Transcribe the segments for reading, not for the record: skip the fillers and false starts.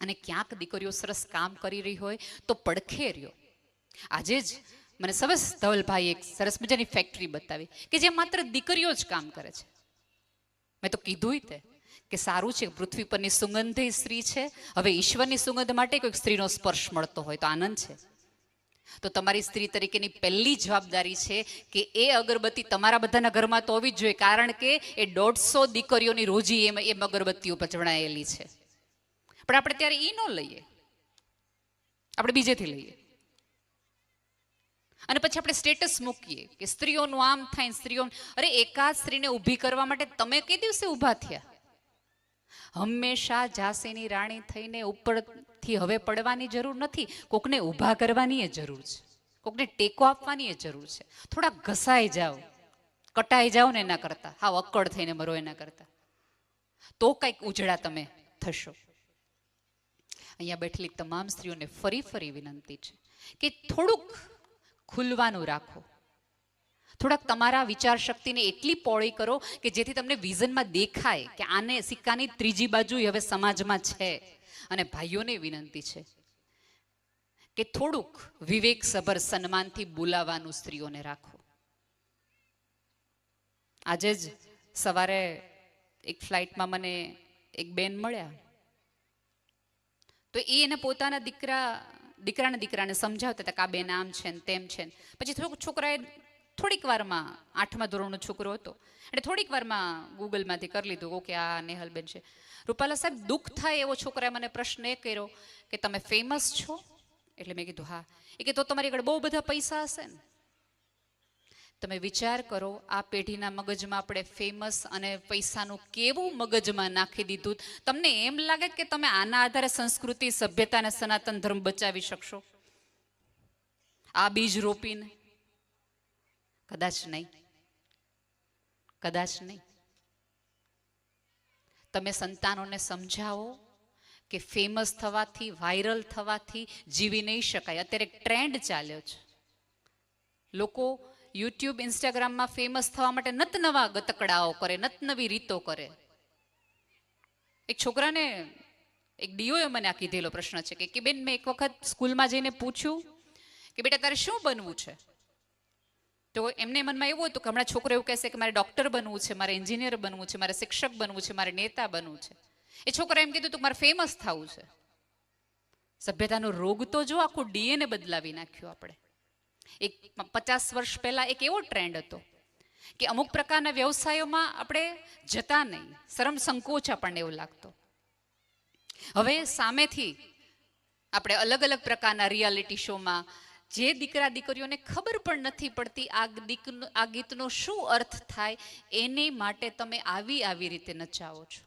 અને ક્યાંક દીકરીઓ સરસ કામ કરી રહી હોય તો પડખે રહ્યો. આજે જ મને સરસ ધવલભાઈ એક સરસ મજાની ફેક્ટરી બતાવી કે જે માત્ર દીકરીઓ જ કામ કરે છે. મેં તો કીધું તે કે સારું છે, પૃથ્વી પરની સુગંધી સ્ત્રી છે. હવે ઈશ્વરની સુગંધ માટે કોઈક સ્ત્રીનો સ્પર્શ મળતો હોય તો આનંદ છે. તો તમારી સ્ત્રી તરીકેની પહેલી જવાબદારી છે કે એ અગરબત્તી તમારા બધાના ઘરમાં તો હોવી જ જોઈએ, કારણ કે એ 150 દીકરીઓની રોજી એમ અગરબત્તીઓ પચવણાયેલી છે. પણ આપણે ત્યારે એ ન લઈએ, આપણે બીજેથી લઈએ અને પછી આપણે સ્ટેટસ મૂકીએ કે સ્ત્રીઓનું આમ થાય, સ્ત્રીઓ. અરે એકાદ સ્ત્રીને ઊભી કરવા માટે તમે કઈ દિવસે ઊભા થયા? હંમેશા ઝાંસીની રાણી થઈને ઉપરથી હવે પડવાની જરૂર નથી. કોકને ઊભા કરવાની એ જરૂર છે, કોકને ટેકો આપવાની એ જરૂર છે. થોડા ઘસાઈ જાઓ, કટાઈ જાઓ ને એના કરતા, હાવ અક્કડ થઈને મરો એના કરતા, તો કંઈક ઉજળા તમે થશો. અહીંયા બેઠેલી તમામ સ્ત્રીઓને ફરી ફરી વિનંતી છે કે થોડુંક ખુલવાનું રાખો, થોડાક તમારા વિચાર શક્તિને એટલી પહોળી કરો કે જેથી તમને વિઝનમાં દેખાય કે આને સિક્કાની ત્રીજી બાજુ હવે સમાજમાં છે. અને ભાઈઓને વિનંતી છે કે થોડુંક વિવેકસભર સન્માનથી બોલાવાનું સ્ત્રીઓને રાખો. આજે જ સવારે એક ફ્લાઇટમાં મને એક બેન મળ્યા, તો એ એને પોતાના દીકરાને સમજાવતા હતા કે આ બેન આમ છે ને તેમ છે. પછી થોડુંક છોકરાએ થોડીક વારમાં 8મા ધોરણનો છોકરો હતો એટલે થોડીક વારમાં ગૂગલમાંથી કરી લીધું, ઓકે આ નેહલબેન છે. રૂપાલા સાહેબ, દુઃખ થાય એવો છોકરાએ મને પ્રશ્ન એ કર્યો કે તમે ફેમસ છો? એટલે મેં કીધું હા. એ કે તો તમારી આગળ બહુ બધા પૈસા હશે ને? તમે વિચાર કરો, આ પેઢીના મગજમાં આપણે ફેમસ અને પૈસાનું કેવું મગજમાં નાખી દીધું. તમને એમ લાગે કે તમે આના આધારે સંસ્કૃતિ, સભ્યતા અને સનાતન ધર્મ બચાવી શકશો આ બીજ રોપીને? કદાચ નહીં, કદાચ નહીં. તમે સંતાનોને સમજાવો કે ફેમસ થવાથી, વાયરલ થવાથી જીવી નહીં શકાય. અત્યારે એક ટ્રેન્ડ ચાલ્યો છે, લોકો યુટ્યુબ, ઇન્સ્ટાગ્રામમાં ફેમસ થવા માટે નતનવા ગતકડાઓ કરે, નતનવી રીતો કરે. એક છોકરાને એક ડીઓએ મને આ કીધેલો પ્રશ્ન છે કે બેન, મેં એક વખત સ્કૂલમાં જઈને પૂછ્યું કે બેટા તારે શું બનવું છે? તો એમને મનમાં એવું હતું કે હમણાં છોકરો એવું કહેશે કે મારે ડૉક્ટર બનવું છે, મારે એન્જિનિયર બનવું છે, મારે શિક્ષક બનવું છે, મારે નેતા બનવું છે. એ છોકરા એમ કીધું તું મારે ફેમસ થવું છે. સભ્યતાનો રોગ તો જો આખું ડીએનએ બદલાવી નાખ્યું આપણે. એક 50 વર્ષ પહેલા એક એવો ટ્રેન્ડ હતો કે અમુક પ્રકારના વ્યવસાયોમાં આપણે જતા નહીં, શરમ સંકોચ આપણને એવું લાગતો. હવે સામેથી આપણે અલગ અલગ પ્રકારના રિયાલિટી શોમાં જે દીકરા દીકરીઓને ખબર પણ નથી પડતી આ ગીતનો શું અર્થ થાય, એને માટે તમે આવી રીતે નચાવો છો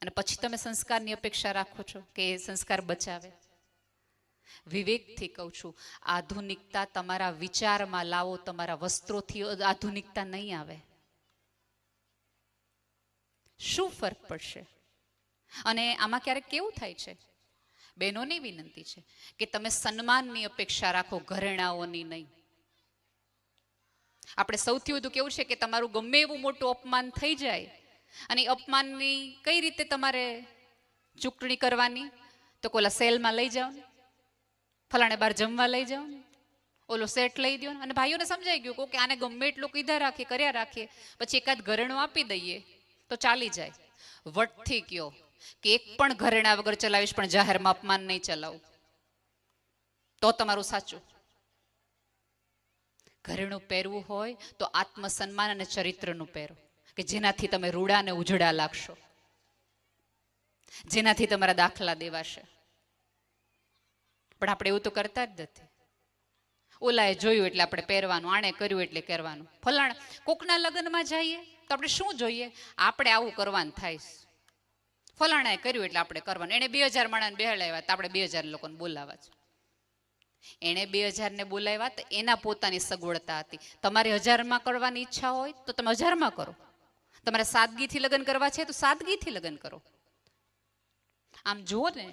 અને પછી તમે સંસ્કારની અપેક્ષા રાખો છો કે એ સંસ્કાર બચાવે. વિવેકથી કહું છું, આધુનિકતા તમારા વિચારમાં લાવો, તમારા વસ્ત્રોથી આધુનિકતા નહીં આવે. શું ફરક પડશે? અને આમાં ક્યારેક કેવું થાય છે, બહેનોની વિનંતી છે કે તમે સન્માનની અપેક્ષા રાખો, ઘરેણાઓની નહીં. આપણે સૌથી વધુ કેવું છે કે તમારું ગમે એવું મોટું અપમાન થઈ જાય અને અપમાનની કઈ રીતે તમારે ચૂકવણી કરવાની? તો કોલા સેલમાં લઈ જાઓ, ફલાણે બાર જમવા લઈ જાઓ, ઓલો સેટ લઈ દો. અને ભાઈઓને સમજાઈ ગયું કે આને ગમે એટલું કીધા રાખીએ, કર્યા રાખીએ, પછી એકાદ ઘરેણું આપી દઈએ તો ચાલી જાય. વટથી કયો કે એક પણ ઘરેણા વગર ચલાવીશ પણ જાહેરમાં અપમાન નહીં ચલાવું, તો તમારું સાચું. ઘરેણું પહેરવું હોય તો આત્મસન્માન અને ચરિત્રનું પહેરો કે જેનાથી તમે રૂડા ને ઉજળા લાગશો, જેનાથી તમારા દાખલા દેવાશે. પણ આપણે એવું તો કરતા જ નથી. ઓલાએ જોયું એટલે આપણે પહેરવાનું, આણે કર્યું એટલે કરવાનું. ફલાણા કોકના લગ્નમાં જઈએ તો આપણે શું જોઈએ? આપણે આવું કરવાનું થાય. ફલાણાએ કર્યું એટલે આપણે કરવાનું. એણે 2000 માણસને બેહાડ્યા તો આપણે 2000 લોકોને બોલાવવા છે. એણે 2000 ને બોલાવ્યા તો એના પોતાની સગવડતા હતી. તમારે 1000માં કરવાની ઈચ્છા હોય તો તમે 1000માં કરો. તમારે સાદગીથી લગ્ન કરવા છે તો સાદગીથી લગ્ન કરો. આમ જુઓ ને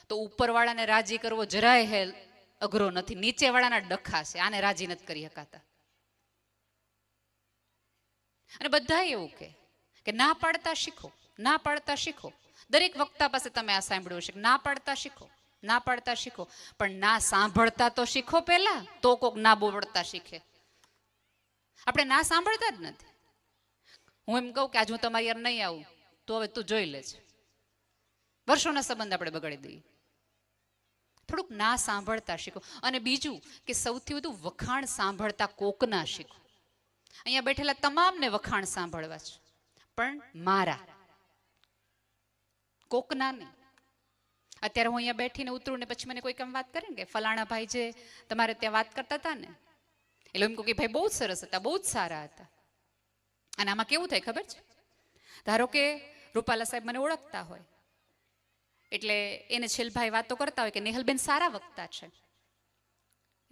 તો ઉપરવાળાને રાજી કરવો જરાય અઘરો નથી, નીચેવાળાના ડખા છે, આને રાજી નથી કરી શકાતા. અને બધા એવું કે ના પાડતા શીખો, ના પાડતા શીખો. દરેક વક્તા પાસે તમે આ સાંભળ્યું છે, ના પાડતા શીખો, ના પાડતા શીખો, પણ ના સાંભળતા તો શીખો પહેલા, તો કોક ના બોલતા શીખે. આપણે ના સાંભળતા જ નથી. હું એમ કહું કે આજ હું તમારી યાર નહીં આવું, તો હવે તું જોઈ લેજે. વર્ષોના સંબંધ આપણે બગાડી દઈએ. થોડુંક ના સાંભળતા શીખો. અને બીજું કે સૌથી વધુ વખાણ સાંભળતા કોકના શીખો. અહીંયા બેઠેલા તમામને વખાણ સાંભળવા છે, પણ મારા, કોકના નહીં. અત્યારે હું અહીંયા બેઠીને ઉતરું ને પછી મને કોઈ કેમ વાત કરે ને કે ફલાણા ભાઈ જે તમારે ત્યાં વાત કરતા હતા ને, એટલે એમ કહું કે ભાઈ બહુ જ સરસ હતા, બહુ જ સારા હતા. અને આમાં કેવું થાય ખબર છે? ધારો કે રૂપાલા સાહેબ મને ઓળખતા હોય, એટલે એને છેલભાઈ વાતો કરતા હોય કે નેહલબેન સારા વક્તા છે,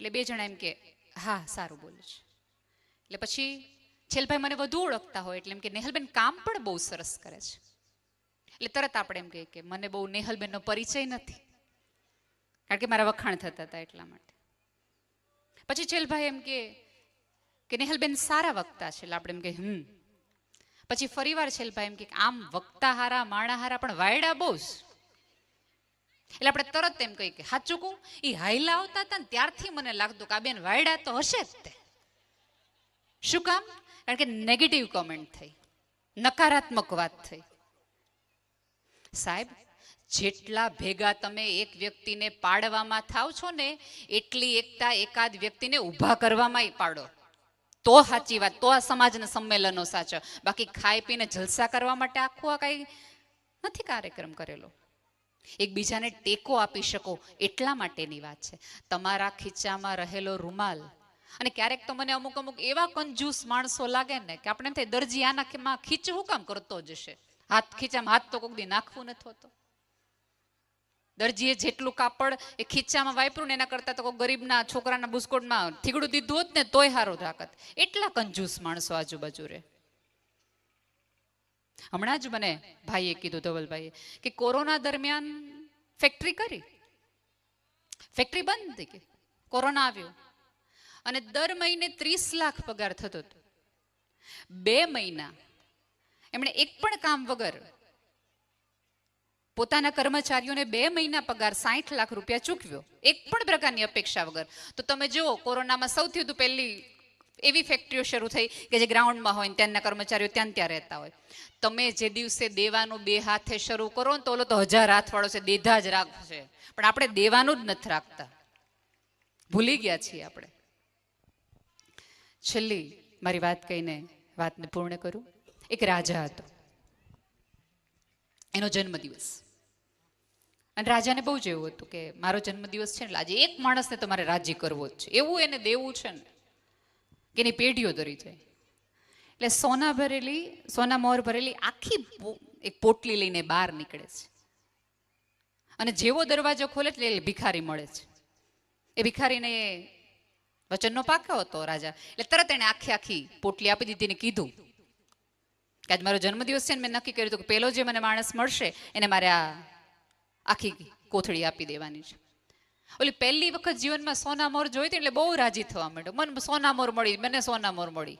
એટલે બે જણા એમ કે હા સારું બોલે છે. એટલે પછી છેલભાઈ મને વધુ ઓળખતા હોય એટલે એમ કે નેહલબેન કામ પણ બહુ સરસ કરે છે. એટલે તરત આપણે એમ કહીએ કે મને બહુ નેહલબેનનો પરિચય નથી, કારણ કે મારા વખાણ થતા હતા એટલા માટે. પછી છેલભાઈ એમ કે નેહલબેન સારા વક્તા છે, એટલે આપણે એમ કે પછી ફરીવાર છેલભાઈ એમ કે આમ વક્તા હારા, માણા હારા, પણ વાયડા બહુ. એટલે આપણે તરત એમ કહીએ કે સાચું કહું, એ હાઈલા આવતા હતા ને ત્યારથી મને લાગતું કે આ બેન વાયડા તો હશે જ તે. શું કામ? કારણ કે નેગેટિવ કોમેન્ટ થઈ, નકારાત્મક વાત થઈ. સાહેબ, જેટલા ભેગા તમે એક વ્યક્તિને પાડવામાં થાવ છો ને, એટલી એકતા એકાદ વ્યક્તિને ઊભા કરવામાં પાડો, તો સાચી વાત, તો આ સમાજના સંમેલનો સાચા. બાકી ખાઈ પીને જલસા કરવા માટે આખું આ કઈ નથી કાર્યક્રમ કરેલો. એકબીજાને ટેકો આપી શકો એટલા માટેની વાત છે. તમારા ખીચામાં રહેલો રૂમાલ, અને ક્યારેક તો મને અમુક અમુક એવા કંજૂસ માણસો લાગે ને કે આપણે એમ થાય દરજી આના ખીચ હું કામ કરતો જશે, હાથ ખીચામાં હાથ તો કોક દી નાખવું નથી હોતો. દરજીએ જેટલું કાપડ એ ખીચામાં વાપર્યું ને એના કરતા તો કોઈ ગરીબના છોકરાના બુસ્કોટમાં થીગડું દીધું હોત ને તોય હારો રાખત. એટલા કંજૂસ માણસો આજુબાજુ રે. હમણાં જ મને ભાઈએ કીધું, ધવલભાઈએ, કે કોરોના દરમિયાન ફેક્ટરી કરી, ફેક્ટરી બંધ થઈ ગઈ, કોરોના આવ્યો, અને દર મહિને 30 લાખ પગાર થતો હતો. 2 મહિના એમણે એક પણ કામ વગર પોતાના કર્મચારીઓને 2 મહિના પગાર 60 લાખ રૂપિયા ચૂકવ્યો, એક પણ પ્રકારની અપેક્ષા વગર. તો તમે જુઓ, કોરોનામાં સૌથી વધુ પહેલી એવી ફેક્ટરીઓ શરૂ થઈ કે જે ગ્રાઉન્ડમાં હોય, ત્યાંના કર્મચારીઓ ત્યાં રહેતા હોય. તમે જે દિવસે દેવાનું 2 હાથે શરૂ કરો ને, તો ઓલો તો 1000 હાથવાળો છે, દેધા જ રાખશે. પણ આપણે દેવાનું જ નથી રાખતા, ભૂલી ગયા છીએ આપણે. છેલ્લી મારી વાત કહીને વાતને પૂર્ણ કરું. એક રાજા હતો, એનો જન્મદિવસ. અને રાજાને બહુ જ એવું હતું કે મારો જન્મદિવસ છે ને આજે એક માણસને તમારે રાજી કરવો જ છે, એવું એને દેવું છે ને કે એની પેઢીઓ ધરી જાય. એટલે સોના મોર ભરેલી આખી એક પોટલી લઈને બહાર નીકળે છે, અને જેવો દરવાજો ખોલે એટલે ભિખારી મળે છે. એ ભિખારીને વચનનો પાક્યો હતો રાજા, એટલે તરત એને આખી પોટલી આપી દીધી ને કીધું કે આજ મારો જન્મદિવસ છે ને મેં નક્કી કર્યું હતું કે પેલો જે મને માણસ મળશે એને મારે આ આખી કોથળી આપી દેવાની છે. ઓલી પહેલી વખત જીવનમાં સોનામોર જોઈ હતી એટલે બહુ રાજી થવા માંડ્યો, મને સોનામોર મળી, મને સોનામોર મળી.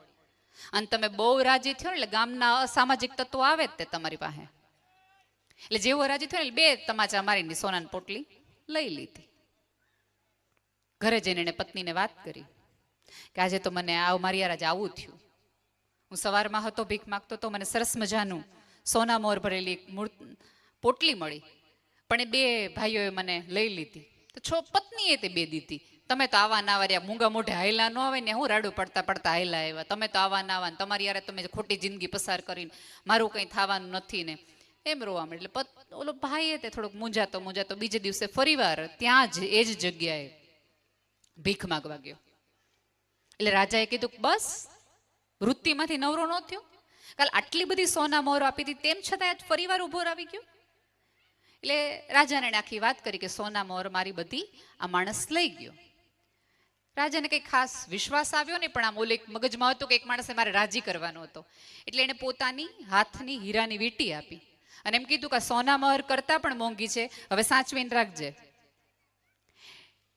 અને તમે બહુ રાજી થયો ને એટલે ગામના અસામાજિક તત્વો આવે જ તે તમારી પાસે. એટલે જેવો રાજી થયો ને 2 તમાચા મારીને સોનાની પોટલી લઈ લીધી. ઘરે જઈને એને પત્નીને વાત કરી કે આજે તો મને મારી યાર આજે આવું થયું. હું સવારમાં હતો ભીખ માગતો તો, મને સરસ મજાનું સોના મોર ભરેલી પોટલી મળી, પણ એ 2 ભાઈઓએ મને લઈ લીધી. તો પત્નીએ તે 2 દીધી. તમે તો આવા ના આવ્યા, મૂંગા મોઢે હાયલા ન આવે ને, હું રાડું પડતા પડતા હાયલા આવ્યા. તમે તો આવા ના આવ્યા, તમારી યારે તમે ખોટી જિંદગી પસાર કરીને મારું કંઈ થવાનું નથી ને એમ રોવા મળે. એટલે ઓલો ભાઈએ તે થોડોક મૂંઝાતો બીજે દિવસે ફરીવાર ત્યાં જ એ જ જગ્યાએ ભીખ માગવા ગયો. એટલે રાજાએ કીધું બસ વૃત્તિમાંથી નવરો ન થયો, કાલ આટલી બધી સોના મોહર આપી હતી તેમ છતાં ફરીવાર ઉભો આવી ગયો. એટલે રાજાને આખી વાત કરી કે સોના મોહર મારી બધી આ માણસ લઈ ગયો. રાજાને કંઈ ખાસ વિશ્વાસ આવ્યો નહીં, પણ આમ ઓલે મગજમાં હતું કે એક માણસે મારે રાજી કરવાનો હતો. એટલે એને પોતાની હાથની હીરાની વીંટી આપી અને એમ કીધું કે સોના મોહર કરતા પણ મોંઘી છે, હવે સાચવીને રાખજે.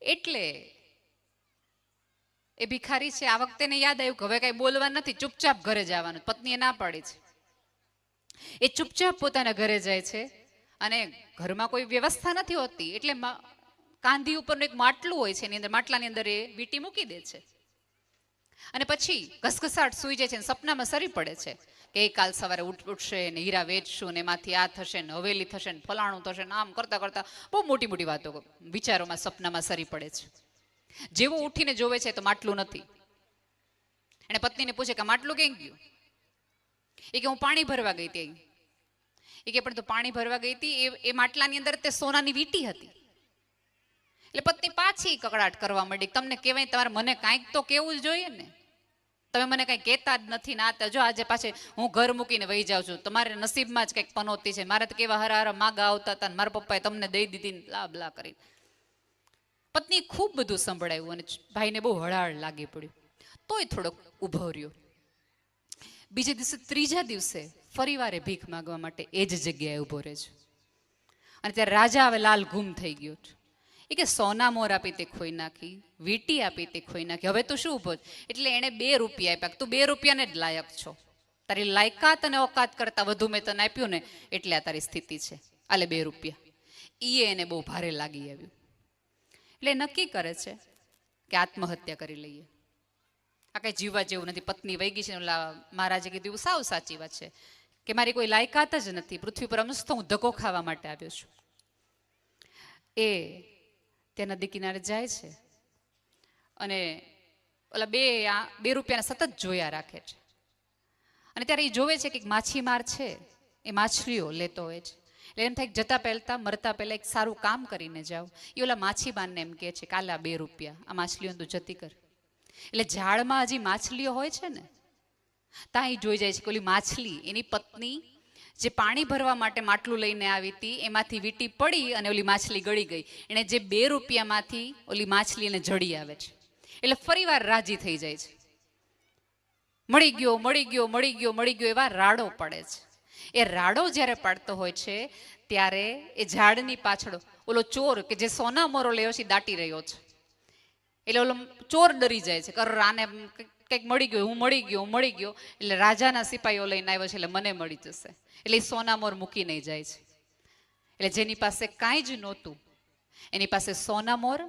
એટલે એ ભિખારી છે, આ વખતે ને યાદ આવ્યું કે હવે કઈ બોલવા નથી, ચૂપચાપ ઘરે જવાનું. પત્નીએ ના પાડી છે. એ ચૂપચાપ પોતાના ઘરે જાય છે અને ઘરમાં કોઈ વ્યવસ્થા નથી હોતી, એટલે કાંધી ઉપરનું એક માટલું હોય છે, એની અંદર માટલાની અંદર એ વીંટી મૂકી દે છે અને પછી ઘસઘસાટ સૂઈ જાય છે અને સપનામાં સરી પડે છે કે કાલ સવારે ઉઠશે ને હીરા વેચશું ને એમાંથી આ થશે ને હવેલી થશે ને ફલાણું થશે ને આમ કરતા કરતા બહુ મોટી મોટી વાતો વિચારોમાં સપનામાં સરી પડે છે. જેવો ઉઠીને જોવે છે તો માટલું નથી. એને પત્નીને પૂછે કે માટલું ક્યાં ગયું? એ કે હું પાણી ભરવા ગઈ હતી. એ કે પણ તું પાણી ભરવા ગઈ હતી એ માટલાની અંદર તે સોનાની વીંટી હતી. એટલે પત્ની પાછી કકડાટ કરવા માંડી, તમને કહેવાય તમારે મને કાંઈક તો કેવું જ જોઈએ ને, તમે મને કંઈ કહેતા જ નથી. ના જો આજે પાછે હું ઘર મૂકીને વહી જાઉં છું, તમારે નસીબમાં જ કંઈક પનોતી છે, મારે તો કેવા હરા હરા માગા આવતા હતા ને મારા પપ્પાએ તમને દઈ દીધી ને લા બલા કરી. પત્ની ખૂબ બધું સંભળાયું અને ભાઈને બહુ હળાળ લાગી પડ્યું, તોય થોડોક ઊભો રહ્યો. બીજે દિવસે ત્રીજા દિવસે ફરીવારે ભીખ માગવા માટે એ જ જગ્યાએ ઊભો રહે છે અને ત્યારે રાજા હવે લાલ ગુમ થઈ ગયો. એ કે સોના મોર આપી તે ખોઈ નાખી, વીંટી આપી તે ખોઈ નાખી, હવે તું શું ઊભો? એટલે એણે 2 રૂપિયા આપ્યા. તું 2 રૂપિયાને જ લાયક છો, તારી લાયકાત અને ઓકાત કરતા વધુ મેં તને આપ્યું ને એટલે આ તારી સ્થિતિ છે, આલે 2 રૂપિયા. એને બહુ ભારે લાગી આવ્યું એટલે નક્કી કરે છે કે આત્મહત્યા કરી લઈએ. આ કઈ જીવવા જેવું નથી. પત્ની વહી ગઈ છે. મહારાજે કીધું સાવ સાચી વાત છે કે મારી કોઈ લાયકાત જ નથી, પૃથ્વી પર અમસ્તો હું ધક્કો ખાવા માટે આવ્યો છું. એ ત્યાં નદી કિનારે જાય છે અને ઓલા 2 રૂપિયાને સતત જોયા રાખે છે અને ત્યારે એ જોવે છે કે એક માછીમાર છે, એ માછલીઓ લેતો હોય છે. એટલે એમ થાય જતા પહેલતા મરતા પહેલા એક સારું કામ કરીને જાઓ. એ ઓલા માછીમારને એમ કહે છે કાલે 2 રૂપિયા આ માછલીઓને તું જતી કર. એટલે ઝાડમાં હજી માછલીઓ હોય છે ને, ત્યાં એ જોઈ જાય છે કે ઓલી માછલી, એની પત્ની જે પાણી ભરવા માટે માટલું લઈને આવી હતી એમાંથી વીંટી પડી અને ઓલી માછલી ગળી ગઈ. એણે જે 2 રૂપિયામાંથી ઓલી માછલી એને જડી આવે છે. એટલે ફરીવાર રાજી થઈ જાય છે. મળી ગયો મળી ગયો મળી ગયો મળી ગયો એવા રાડો પડે છે. એ રાડો જ્યારે પાડતો હોય છે ત્યારે એ ઝાડની પાછળ ઓલો ચોર કે જે સોના મોરો લેવો છે દાટી રહ્યો છે. એટલે ઓલો ચોર ડરી જાય છે, કર આને કંઈક મળી ગયું, હું મળી ગયો હું મળી ગયો. એટલે રાજાના સિપાહીઓ લઈને આવ્યો છે એટલે મને મળી જશે. એટલે એ સોનામોર મૂકીને જાય છે. એટલે જેની પાસે કાંઈ જ નહોતું એની પાસે સોનામોર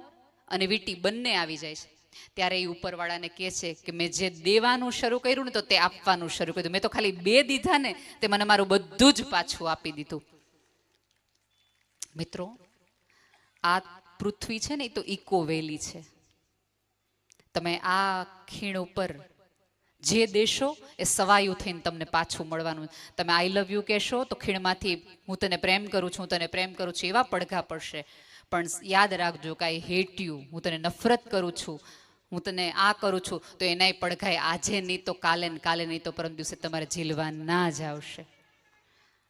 અને વીંટી બંને આવી જાય છે. ત્યારે એ ઉપરવાળાને કહે છે કે મેં જે દેવાનું શરૂ કર્યું ને તો તે આપવાનું શરૂ કર્યું. મેં તો ખાલી 2 દીધા ને તે મને મારું બધું જ પાછું આપી દીધું. મિત્રો, આ પૃથ્વી છે ને એ તો ઇકો વેલી છે. તમે આ ખીણ ઉપર જે દેશો એ સવાયું થઈને તમને પાછું મળવાનું. તમે આઈ લવ યુ કહેશો તો ખીણમાંથી હું તને પ્રેમ કરું છું, હું તને પ્રેમ કરું છું એવા પડઘા પડશે. પણ યાદ રાખજો કે આઈ હેટ યુ, હું તને નફરત કરું છું, હું તને આ કરું છું તો એનાય પડઘાય આજે નહીં તો કાલે ને કાલે નહીં તો પરમ દિવસે તમારે ઝીલવા ના જ આવશે.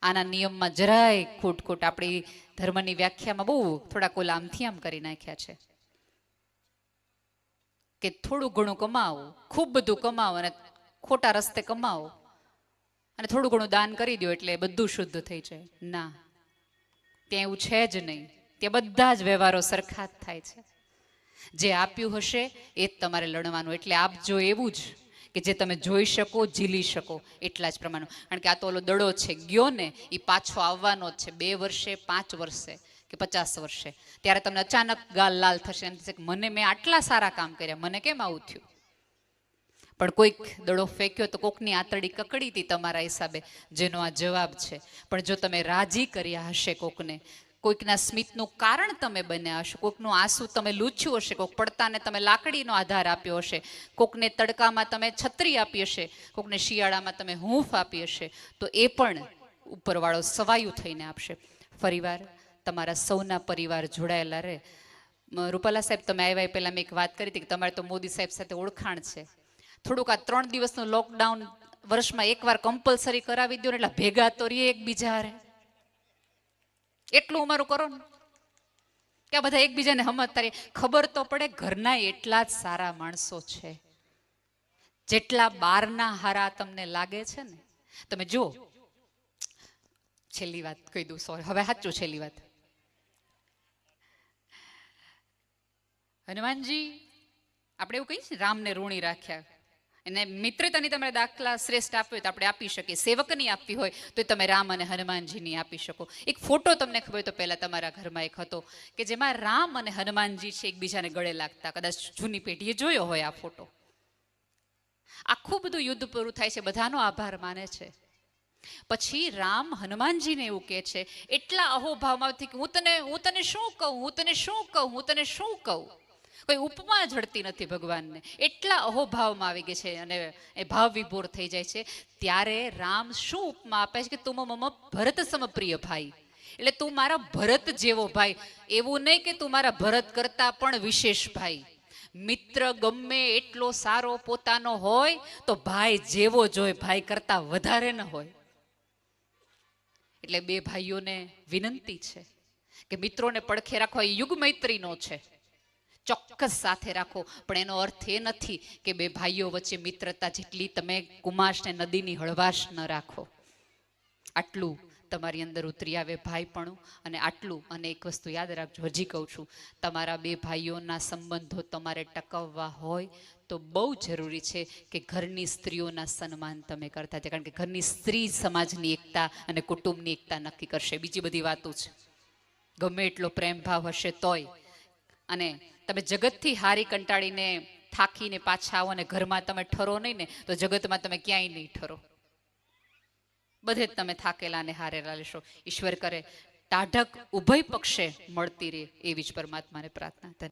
આના નિયમમાં જરાય ખોટ આપણી ધર્મની વ્યાખ્યામાં બહુ થોડા કોલ આમથી આમ કરી નાખ્યા છે કે થોડું ઘણું કમાવો, ખૂબ બધું કમાવો અને ખોટા રસ્તે કમાવો અને થોડું ઘણું દાન કરી દો એટલે બધું શુદ્ધ થઈ જાય. ના, ત્યાં એવું છે જ નહીં. ત્યાં બધા જ વ્યવહારો સરખા જ થાય છે. જે આપ્યું હશે એ જ તમારે લડવાનું. એટલે આપજો એવું જ કે જે તમે જોઈ શકો, ઝીલી શકો એટલા જ પ્રમાણનું. કારણ કે આ તો ઓલો દડો છે, ગયો ને એ પાછો આવવાનો જ છે. 2 વર્ષે 5 વર્ષે કે 50 વર્ષે. ત્યારે તમને અચાનક ગાલ લાલ થશે એમ થશે કે મને મેં આટલા સારા કામ કર્યા, મને કેમ આવું થયું? પણ કોઈક દડો ફેંક્યો તો કોકની આંતરડી કકડી હતી તમારા હિસાબે, જેનો આ જવાબ છે. પણ જો તમે રાજી કર્યા હશે કોકને, કોઈકના સ્મિતનું કારણ તમે બન્યા હશો, કોઈકનું આંસુ તમે લૂછ્યું હશે, કોઈક પડતાને તમે લાકડીનો આધાર આપ્યો હશે, કોકને તડકામાં તમે છત્રી આપી હશે, કોકને શિયાળામાં તમે હૂંફ આપી હશે, તો એ પણ ઉપરવાળો સવાયું થઈને આપશે. ફરીવાર તમારા સૌના પરિવાર જોડાયેલા રહે. રૂપાલા સાહેબ, તમે આવ્યા પહેલાં મેં એક વાત કરી હતી કે તમારે તો મોદી સાહેબ સાથે ઓળખાણ છે. થોડુંક આ 3 દિવસનું લોકડાઉન વર્ષમાં એકવાર કમ્પલસરી કરાવી દો ને એટલે ભેગા તો રહીએ એકબીજા હારે. એટલું અમારું કરો ને કે આ બધા એકબીજાને સમજતા રહીએ. ખબર તો પડે ઘરના એટલા જ સારા માણસો છે જેટલા બહારના હારા તમને લાગે છે ને. તમે જો, છેલ્લી વાત કહી દઉં, સોરી, હવે સાચું છેલ્લી વાત. હનુમાનજી આપણે એવું કહીએ છીએ રામને ઋણી રાખ્યા, એને મિત્રતાની તમે દાખલા શ્રેષ્ઠ આપ્યો તો આપણે આપી શકીએ, સેવકની આપવી હોય તો તમે રામ અને હનુમાનજીની આપી શકો. એક ફોટો તમને ખબર હોય તો પહેલા તમારા ઘરમાં એક હતો કે જેમાં રામ અને હનુમાનજી છે એકબીજાને ગળે લાગતા, કદાચ જૂની પેઢીએ જોયો હોય આ ફોટો. આખું બધું યુદ્ધ પૂરું થાય છે, બધાનો આભાર માને છે. પછી રામ હનુમાનજીને એવું કહે છે એટલા અહોભાવમાંથી કે હું તને શું કહું, હું તને શું કહું, હું તને શું કહું. કોઈ ઉપમા જડતી નથી ભગવાનને, એટલા અહોભાવમાં આવી ગઈ છે અને એ ભાવ વિભોર થઈ જાય છે. ત્યારે રામ શું ઉપમા આપે છે કે તું મમ ભરત સમપ્રિય ભાઈ, એટલે તું મારા ભરત જેવો ભાઈ. એવું નહીં કે તું મારા ભરત કરતા પણ વિશેષ ભાઈ. મિત્ર ગમે એટલો સારો પોતાનો હોય તો ભાઈ જેવો જ હોય, ભાઈ કરતા વધારે ન હોય. એટલે બે ભાઈઓને વિનંતી છે કે મિત્રોને પડખે રાખવા, એ યુગ મૈત્રીનો છે, ચોક્કસ સાથે રાખો. પણ એનો અર્થ એ નથી કે બે ભાઈઓ વચ્ચે મિત્રતા જેટલી તમે કુમાશને નદીની હળવાશ ન રાખો. આટલું તમારી અંદર ઉતરી આવે ભાઈપણું. અને આટલું, અને એક વસ્તુ યાદ રાખજો, હજી કહું છું, તમારા બે ભાઈઓના સંબંધો તમારે ટકાવવા હોય તો બહુ જરૂરી છે કે ઘરની સ્ત્રીઓના સન્માન તમે કરતા છે. કારણ કે ઘરની સ્ત્રી સમાજની એકતા અને કુટુંબની એકતા નક્કી કરશે. બીજી બધી વાતો છે, ગમે એટલો પ્રેમ ભાવ હશે તોય. અને તમે જગતથી હારી કંટાળીને થાકીને પાછા આવો અને ઘરમાં તમે ઠરો નહીં ને તો જગતમાં તમે ક્યાંય નહીં ઠરો. બધે જ તમે થાકેલા અને હારેલા લેશો. ઈશ્વર કરે ટાઢક ઉભય પક્ષે મળતી રહે એવી જ પરમાત્માને પ્રાર્થના.